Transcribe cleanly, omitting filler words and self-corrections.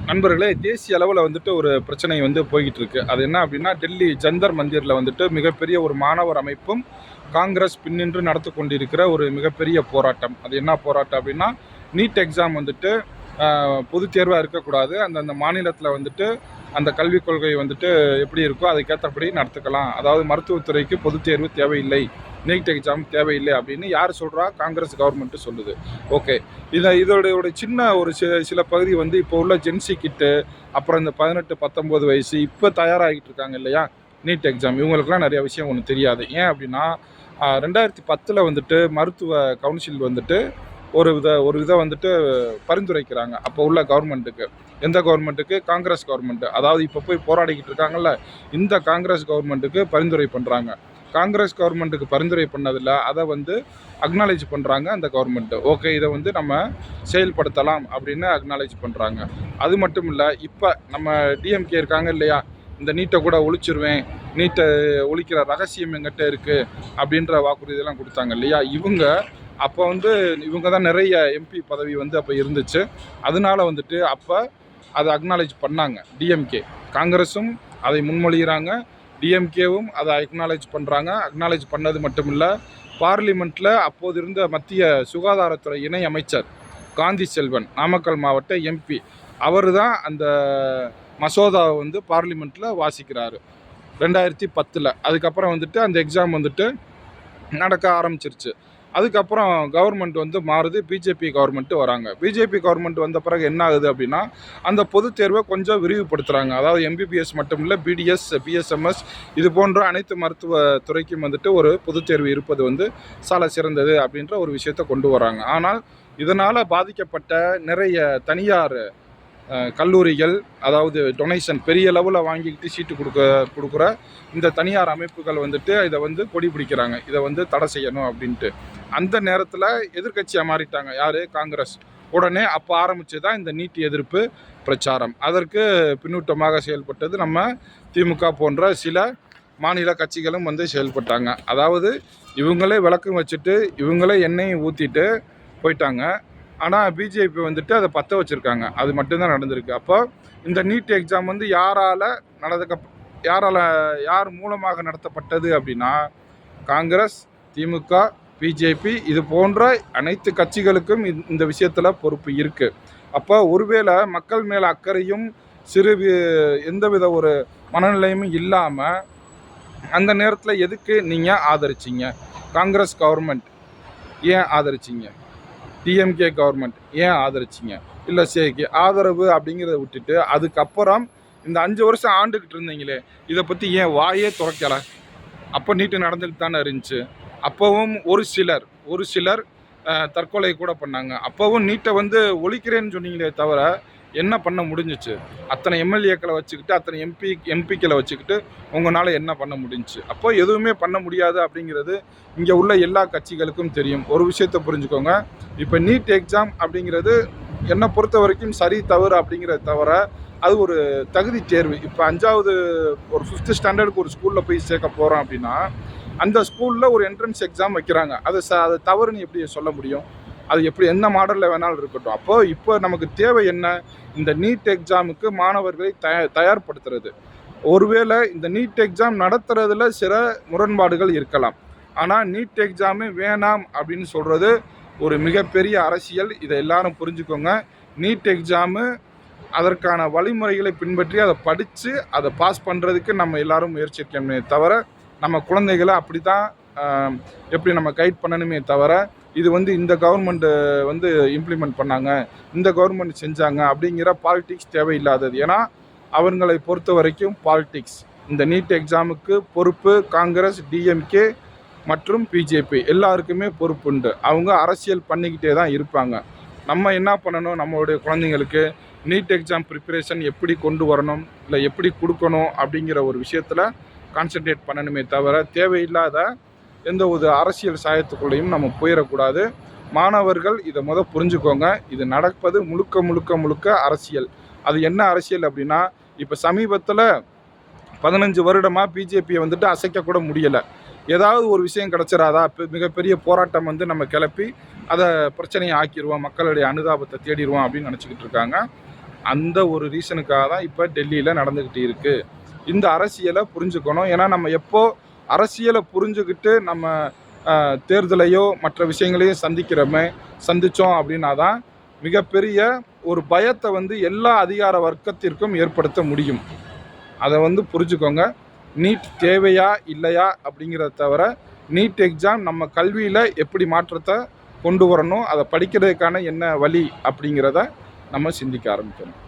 நண்பர்களே, தேசிய அளவில் வந்துட்டு ஒரு பிரச்சனை போய்கிட்டு இருக்கு. அது என்ன அப்படின்னா, டெல்லி ஜந்தர் மந்திரில் வந்துட்டு மிகப்பெரிய ஒரு மாணவர் அமைப்பும் காங்கிரஸ் பின்னின்று நடத்தி கொண்டிருக்கிற ஒரு மிகப்பெரிய போராட்டம். அது என்ன போராட்டம் அப்படின்னா, நீட் எக்ஸாம் வந்துட்டு பொது தேர்வாக இருக்கக்கூடாது. அந்தந்த மாநிலத்தில் வந்துட்டு அந்த கல்விக் கொள்கை வந்துட்டு எப்படி இருக்கோ அதுக்கேற்றபடி நடத்துக்கலாம். அதாவது மருத்துவத்துறைக்கு பொது தேர்வு தேவையில்லை, நீட் எக்ஸாம் தேவையில்லை அப்படின்னு யார் சொல்கிறா? காங்கிரஸ் கவர்மெண்ட்டு சொல்லுது. ஓகே, இதோட சின்ன ஒரு சில பகுதி இப்போ உள்ள ஜென்சி கிட்டு, அப்புறம் இந்த 18-19 வயசு இப்போ தயாராகிட்டு இருக்காங்க இல்லையா நீட் எக்ஸாம், இவங்களுக்குலாம் நிறைய விஷயம் ஒன்று தெரியாது. ஏன் அப்படின்னா 2010 வந்துட்டு மருத்துவ கவுன்சில் வந்துட்டு ஒரு வித வந்துட்டு பரிந்துரைக்கிறாங்க அப்போ உள்ள கவர்மெண்ட்டுக்கு. எந்த கவர்மெண்ட்டுக்கு? காங்கிரஸ் கவர்மெண்ட்டு. அதாவது இப்போ போய் போராடிக்கிட்டு இருக்காங்கல்ல, இந்த காங்கிரஸ் கவர்மெண்ட்டுக்கு பரிந்துரை பண்ணுறாங்க. காங்கிரஸ் கவர்மெண்ட்டுக்கு பரிந்துரை பண்ணதில்ல, அதை அக்னாலேஜ் பண்ணுறாங்க அந்த கவர்மெண்ட்டு. ஓகே, இதை நம்ம செயல்படுத்தலாம் அப்படின்னு அக்னாலேஜ் பண்ணுறாங்க. அது மட்டும் இல்லை, இப்போ நம்ம டிஎம்கே இருக்காங்க இல்லையா, இந்த நீட்டை கூட ஒழிச்சிருவேன், நீட்டை ஒழிக்கிற ரகசியம் எங்கிட்ட இருக்குது அப்படின்ற வாக்குறுதியெல்லாம் கொடுத்தாங்க இல்லையா. அப்போ இவங்க தான் நிறைய எம்பி பதவி அப்போ இருந்துச்சு. அதனால வந்துட்டு அப்போ அதை அக்னாலேஜ் பண்ணாங்க டிஎம்கே. காங்கிரஸும் அதை முன்மொழிகிறாங்க, டிஎம்கேவும் அதை அக்னாலேஜ் பண்ணுறாங்க. அக்னாலேஜ் பண்ணது மட்டும் இல்லை, பார்லிமெண்ட்டில் அப்போது இருந்த மத்திய சுகாதாரத்துறை இணை அமைச்சர் காந்தி செல்வன், நாமக்கல் மாவட்ட எம்பி, அவர் தான் அந்த மசோதாவை பார்லிமெண்ட்டில் வாசிக்கிறாரு 2010. அதுக்கப்புறம் அந்த எக்ஸாம் நடக்க ஆரம்பிச்சிருச்சு. அதுக்கப்புறம் கவர்மெண்ட் மாறுது, பிஜேபி கவர்மெண்ட்டு வராங்க. பிஜேபி கவர்மெண்ட் வந்த பிறகு என்ன ஆகுது அப்படின்னா, அந்த பொது தேர்வை கொஞ்சம் விரிவுபடுத்துகிறாங்க. அதாவது எம்பிபிஎஸ் மட்டும் இல்லை, பிடிஎஸ், பிஎஸ்எம்எஸ் இது போன்ற அனைத்து மருத்துவ துறைக்கும் ஒரு பொது தேர்வு இருப்பது சால சிறந்தது அப்படின்ற ஒரு விஷயத்தை கொண்டு வராங்க. ஆனால் இதனால் பாதிக்கப்பட்ட நிறைய தனியார் கல்லூரிகள், அதாவது டொனேஷன் பெரிய லெவலில் வாங்கிக்கிட்டு சீட்டு கொடுக்குற இந்த தனியார் அமைப்புகள் இதை கொடி பிடிக்கிறாங்க, இதை தடை செய்யணும் அப்படின்ட்டு. அந்த நேரத்தில் எதிர்கட்சியாக மாறிட்டாங்க யார்? காங்கிரஸ். உடனே அப்போ ஆரம்பித்து தான் இந்த நீட் எதிர்ப்பு பிரச்சாரம். அதற்கு பின்னூட்டமாக செயல்பட்டது நம்ம திமுக போன்ற சில மாநில கட்சிகளும் செயல்பட்டாங்க. அதாவது இவங்களே விளக்கம் வச்சுட்டு இவங்களே எண்ணெயை ஊற்றிட்டு போயிட்டாங்க. ஆனால் பிஜேபி அதை பற்ற வச்சுருக்காங்க. அது மட்டும்தான் நடந்திருக்கு. அப்போ இந்த நீட் எக்ஸாம் யார் மூலமாக நடத்தப்பட்டது அப்படின்னா, காங்கிரஸ், திமுக, பிஜேபி இது போன்ற அனைத்து கட்சிகளுக்கும் இந்த விஷயத்தில் பொறுப்பு இருக்குது. அப்போ ஒருவேளை மக்கள் மேலே அக்கறையும் எந்தவித ஒரு மனநிலையும் இல்லாமல் அந்த நேரத்தில் எதுக்கு நீங்கள் ஆதரிச்சிங்க? காங்கிரஸ் கவர்மெண்ட் ஏன் ஆதரிச்சிங்க? டிஎம்கே கவர்மெண்ட் ஏன் ஆதரிச்சிங்க? இல்லை சரிக்கு ஆதரவு அப்படிங்கிறத விட்டுட்டு அதுக்கப்புறம் இந்த 5 வருஷம் ஆண்டுக்கிட்டு இருந்தீங்களே, இதை பற்றி ஏன் வாயே துறக்கலை? அப்போ நீட்டு நடந்துட்டு தானே இருந்துச்சு. அப்போவும் ஒரு சிலர் தற்கொலை கூட பண்ணாங்க. அப்போவும் நீட்டை ஒழிக்கிறேன்னு சொன்னீங்களே தவிர என்ன பண்ண முடிஞ்சிச்சு? அத்தனை எம்எல்ஏக்களை வச்சுக்கிட்டு, அத்தனை எம்பிக்களை வச்சுக்கிட்டு உங்களால் என்ன பண்ண முடிஞ்சிச்சு? அப்போ எதுவுமே பண்ண முடியாது அப்படிங்கிறது இங்கே உள்ள எல்லா கட்சிகளுக்கும் தெரியும். ஒரு விஷயத்தை புரிஞ்சுக்கோங்க, இப்போ நீட் எக்ஸாம் அப்படிங்கிறது என்னை பொறுத்த வரைக்கும் சரி தவறு அப்படிங்கிறத தவிர அது ஒரு தகுதி தேர்வு. இப்போ 5வது ஒரு 5th ஸ்டாண்டர்டுக்கு ஒரு ஸ்கூலில் போய் சேர்க்க போகிறோம் அப்படின்னா, அந்த ஸ்கூலில் ஒரு என்ட்ரன்ஸ் எக்ஸாம் வைக்கிறாங்க. அது தவறுன்னு எப்படி சொல்ல முடியும்? அது எப்படி எந்த மாடலில் வேணாலும் இருக்கட்டும். அப்போது இப்போ நமக்கு தேவை என்ன? இந்த நீட் எக்ஸாமுக்கு மாணவர்களை தயார்படுத்துறது. ஒருவேளை இந்த நீட் எக்ஸாம் நடத்துறதுல சில முரண்பாடுகள் இருக்கலாம். ஆனால் நீட் எக்ஸாமே வேணாம் அப்படின்னு சொல்கிறது ஒரு மிகப்பெரிய அரசியல். இதை எல்லாரும் புரிஞ்சுக்கோங்க. நீட் எக்ஸாமு அதற்கான வழிமுறைகளை பின்பற்றி அதை படித்து அதை பாஸ் பண்ணுறதுக்கு நம்ம எல்லாரும் முயற்சிக்கணுமே தவிர, நம்ம குழந்தைகளை அப்படி தான் எப்படி நம்ம கைட் பண்ணணுமே தவிர, இது இந்த கவர்மெண்ட்டு இம்ப்ளிமெண்ட் பண்ணாங்க, இந்த கவர்மெண்ட் செஞ்சாங்க அப்படிங்கிற பாலிடிக்ஸ் தேவையில்லாதது. ஏன்னா அவங்களை பொறுத்த வரைக்கும் பாலிடிக்ஸ், இந்த நீட் எக்ஸாமுக்கு பொறுப்பு காங்கிரஸ், டிஎம்கே மற்றும் பிஜேபி எல்லாருக்குமே பொறுப்புண்டு. அவங்க அரசியல் பண்ணிக்கிட்டே தான் இருப்பாங்க. நம்ம என்ன பண்ணணும்? நம்மளுடைய குழந்தைங்களுக்கு நீட் எக்ஸாம் ப்ரிப்பரேஷன் எப்படி கொண்டு வரணும், இல்லை எப்படி கொடுக்கணும் அப்படிங்கிற ஒரு விஷயத்தில் கான்சன்ட்ரேட் பண்ணணுமே தவிர தேவையில்லாத எந்த ஒரு அரசியல் சாயத்துக்குள்ளேயும் நம்ம போயிடக்கூடாது. மாணவர்கள் இதை புரிஞ்சுக்கோங்க. இது நடப்பது முழுக்க அரசியல். அது என்ன அரசியல் அப்படின்னா, இப்போ சமீபத்தில் 15 வருடமாக பிஜேபியை அசைக்கக்கூட முடியலை. ஏதாவது ஒரு விஷயம் கிடச்சிடாதா? மிகப்பெரிய போராட்டம் நம்ம கிளப்பி அதை பிரச்சனையை ஆக்கிடுவோம், மக்களுடைய அனுதாபத்தை தேடிடுவோம் அப்படின்னு நினச்சிக்கிட்டு இருக்காங்க. அந்த ஒரு ரீசனுக்காக தான் இப்போ டெல்லியில் நடந்துக்கிட்டு இருக்குது. இந்த அரசியலை புரிஞ்சுக்கணும். ஏன்னா நம்ம எப்போ அரசியலை புரிஞ்சுக்கிட்டு நம்ம தேர்தலையோ மற்ற விஷயங்களையோ சந்தித்தோம் அப்படின்னா தான் மிகப்பெரிய ஒரு பயத்தை வந்து எல்லா அதிகார வர்க்கத்திற்கும் ஏற்படுத்த முடியும். அதை வந்து புரிஞ்சுக்கோங்க. நீட் தேவையா இல்லையா அப்படிங்கிறத தவிர நீட் எக்ஸாம் நம்ம கல்வியில் எப்படி மாற்றத்தை கொண்டு வரணும், அதை படிக்கிறதுக்கான என்ன வழி அப்படிங்கிறத நம்ம சிந்திக்க ஆரம்பிக்கணும்.